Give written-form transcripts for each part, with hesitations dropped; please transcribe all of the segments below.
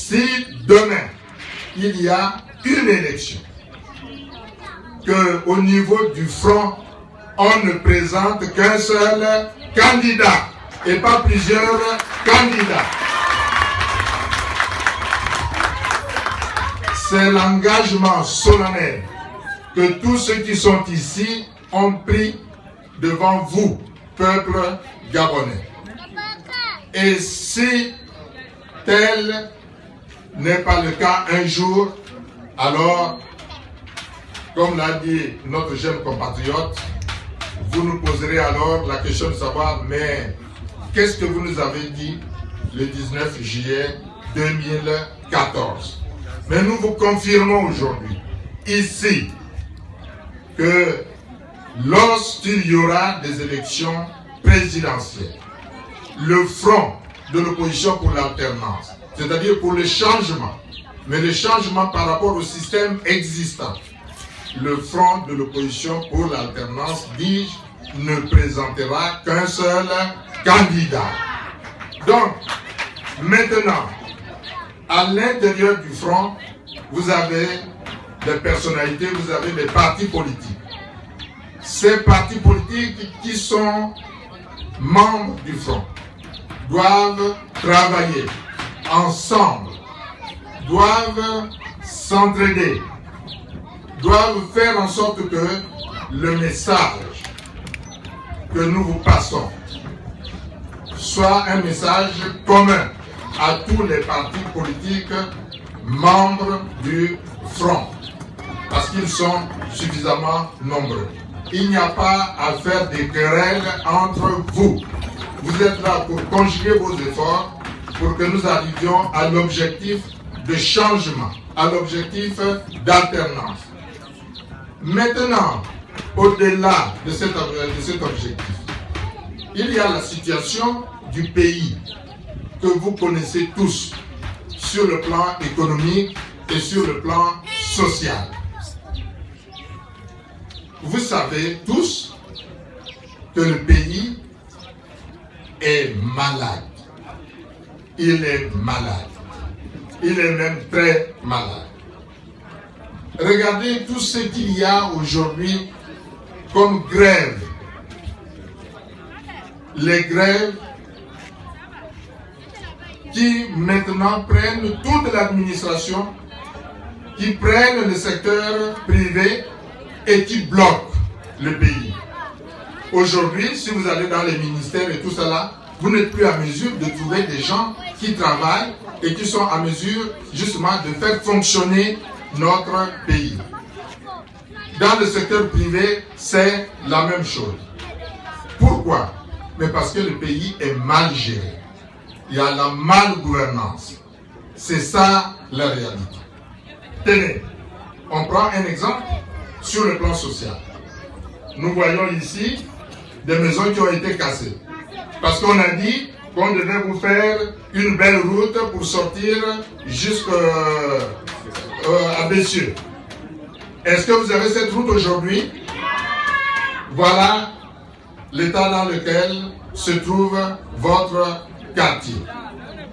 si demain, il y a une élection, qu'au niveau du front, on ne présente qu'un seul candidat et pas plusieurs candidats. C'est l'engagement solennel que tous ceux qui sont ici ont pris devant vous, peuple gabonais. Et si tel n'est pas le cas un jour, alors, comme l'a dit notre jeune compatriote, vous nous poserez alors la question de savoir, mais qu'est-ce que vous nous avez dit le 19 juillet 2014? Mais nous vous confirmons aujourd'hui, ici, que lorsqu'il y aura des élections présidentielles, le front de l'opposition pour l'alternance, c'est-à-dire pour le changement, mais le changement par rapport au système existant, le front de l'opposition pour l'alternance, dis-je, ne présentera qu'un seul candidat. Donc, maintenant, à l'intérieur du front, vous avez des personnalités, vous avez des partis politiques. Ces partis politiques qui sont membres du front doivent travailler ensemble, doivent s'entraider, doivent faire en sorte que le message que nous vous passons soit un message commun à tous les partis politiques membres du front, parce qu'ils sont suffisamment nombreux. Il n'y a pas à faire des querelles entre vous. Vous êtes là pour conjuguer vos efforts pour que nous arrivions à l'objectif de changement, à l'objectif d'alternance. Maintenant, au-delà de cet objectif, il y a la situation du pays que vous connaissez tous sur le plan économique et sur le plan social. Vous savez tous que le pays est malade. Il est malade. Il est même très malade. Regardez tout ce qu'il y a aujourd'hui comme grève. Les grèves qui maintenant prennent toute l'administration, qui prennent le secteur privé et qui bloquent le pays. Aujourd'hui, si vous allez dans les ministères et tout cela, vous n'êtes plus à mesure de trouver des gens qui travaillent et qui sont à mesure justement de faire fonctionner notre pays. Dans le secteur privé, c'est la même chose. Pourquoi? Mais parce que le pays est mal géré. Il y a la malgouvernance. C'est ça la réalité. Tenez, on prend un exemple sur le plan social. Nous voyons ici des maisons qui ont été cassées. Parce qu'on a dit qu'on devait vous faire une belle route pour sortir jusqu'à Bessieux. Est-ce que vous avez cette route aujourd'hui? Voilà l'état dans lequel se trouve votre quartier.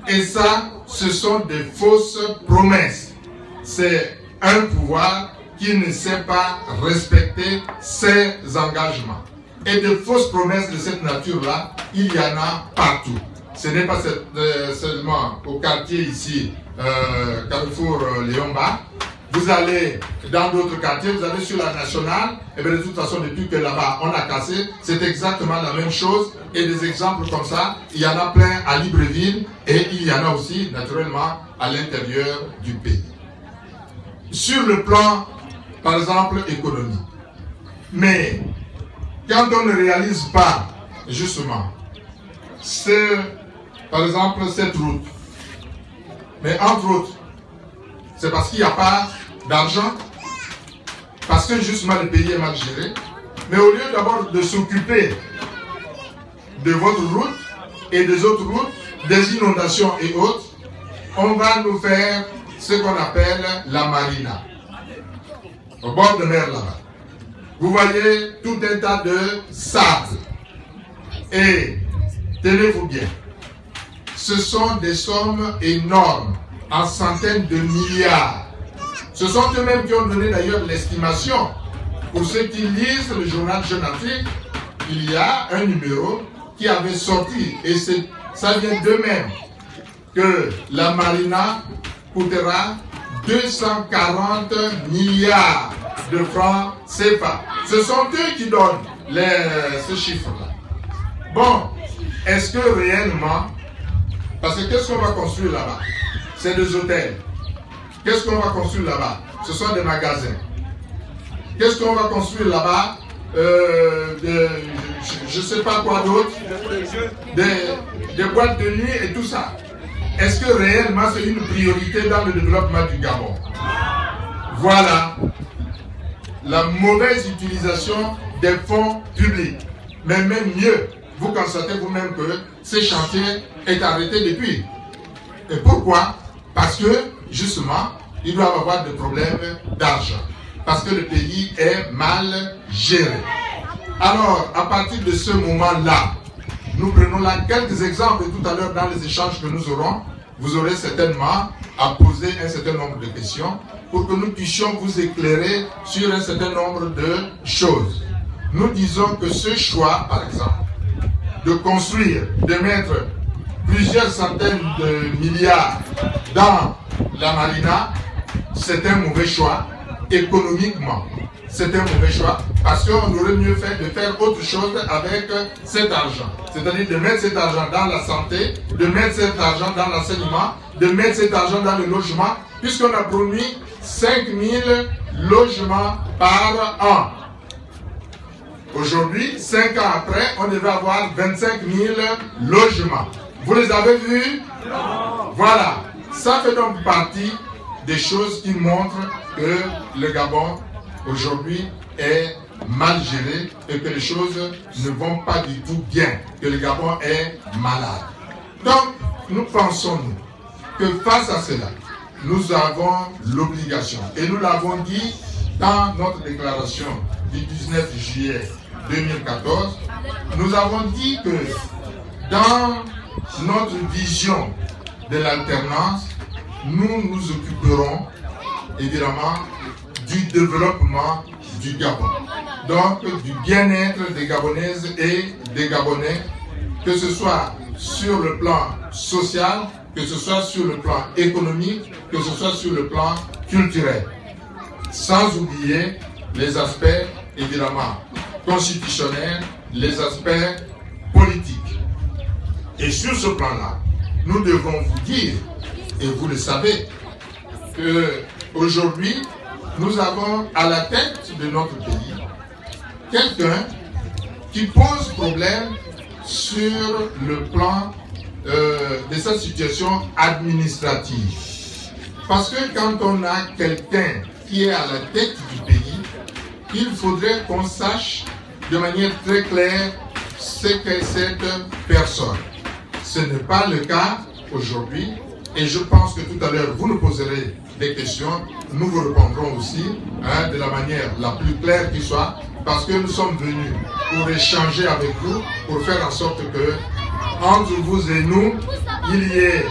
Et ça, ce sont des fausses promesses. C'est un pouvoir qui ne sait pas respecter ses engagements. Et de fausses promesses de cette nature-là, il y en a partout. Ce n'est pas seulement au quartier ici, Carrefour Léomba. Vous allez dans d'autres quartiers, vous allez sur la nationale, et bien de toute façon, depuis que là-bas on a cassé, c'est exactement la même chose. Et des exemples comme ça, il y en a plein à Libreville et il y en a aussi naturellement à l'intérieur du pays. Sur le plan, par exemple, économique. Mais quand on ne réalise pas, justement, par exemple, cette route, mais entre autres, c'est parce qu'il n'y a pas d'argent, parce que justement le pays est mal géré. Mais au lieu d'abord de s'occuper de votre route et des autres routes, des inondations et autres, on va nous faire ce qu'on appelle la marina, au bord de mer là-bas. Vous voyez tout un tas de sable. Et tenez-vous bien, ce sont des sommes énormes en centaines de milliards. Ce sont eux-mêmes qui ont donné d'ailleurs l'estimation. Pour ceux qui lisent le journal Jeune Afrique, il y a un numéro qui avait sorti, et ça vient d'eux-mêmes, que la Marina coûtera 240 milliards de francs CFA. Ce sont eux qui donnent ce chiffre-là. Bon, est-ce que réellement, parce que qu'est-ce qu'on va construire là-bas? C'est des hôtels. Qu'est-ce qu'on va construire là-bas? Ce sont des magasins. Qu'est-ce qu'on va construire là-bas? Je ne sais pas quoi d'autre. Des boîtes de nuit et tout ça. Est-ce que réellement c'est une priorité dans le développement du Gabon? Voilà la mauvaise utilisation des fonds publics. Mais même mieux, vous constatez vous-même que ce chantier est arrêté depuis. Et pourquoi? Parce que, justement, ils doivent avoir des problèmes d'argent. Parce que le pays est mal géré. Alors, à partir de ce moment-là, nous prenons là quelques exemples tout à l'heure dans les échanges que nous aurons. Vous aurez certainement à poser un certain nombre de questions pour que nous puissions vous éclairer sur un certain nombre de choses. Nous disons que ce choix, par exemple, de construire, de mettre plusieurs centaines de milliards dans la Marina, c'est un mauvais choix économiquement. C'est un mauvais choix parce qu'on aurait mieux fait de faire autre chose avec cet argent. C'est-à-dire de mettre cet argent dans la santé, de mettre cet argent dans l'enseignement, de mettre cet argent dans le logement, puisqu'on a promis 5000 logements par an. Aujourd'hui, 5 ans après, on devait avoir 25 000 logements. Vous les avez vus? Non. Voilà. Ça fait donc partie des choses qui montrent que le Gabon, aujourd'hui, est mal géré et que les choses ne vont pas du tout bien, que le Gabon est malade. Donc, nous pensons, que face à cela, nous avons l'obligation, et nous l'avons dit dans notre déclaration du 19 juillet 2014, nous avons dit que dans notre vision de l'alternance, nous nous occuperons évidemment du développement du Gabon. Donc du bien-être des Gabonaises et des Gabonais, que ce soit sur le plan social, que ce soit sur le plan économique, que ce soit sur le plan culturel. Sans oublier les aspects évidemment constitutionnels, les aspects politiques. Et sur ce plan-là, nous devons vous dire, et vous le savez, qu'aujourd'hui, nous avons à la tête de notre pays quelqu'un qui pose problème sur le plan de sa situation administrative. Parce que quand on a quelqu'un qui est à la tête du pays, il faudrait qu'on sache de manière très claire ce qu'est cette personne. Ce n'est pas le cas aujourd'hui, et je pense que tout à l'heure vous nous poserez des questions, nous vous répondrons aussi de la manière la plus claire qui soit, parce que nous sommes venus pour échanger avec vous, pour faire en sorte que entre vous et nous, il y ait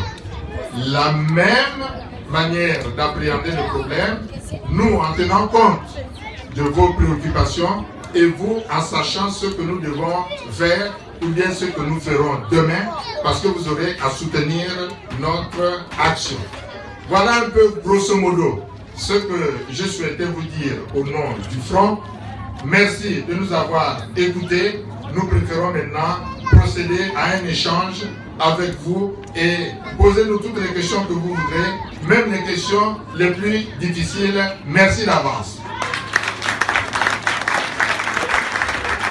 la même manière d'appréhender le problème, nous en tenant compte de vos préoccupations et vous en sachant ce que nous devons faire ou bien ce que nous ferons demain, parce que vous aurez à soutenir notre action. Voilà un peu grosso modo ce que je souhaitais vous dire au nom du Front. Merci de nous avoir écoutés. Nous préférons maintenant procéder à un échange avec vous et posez-nous toutes les questions que vous voudrez, même les questions les plus difficiles. Merci d'avance.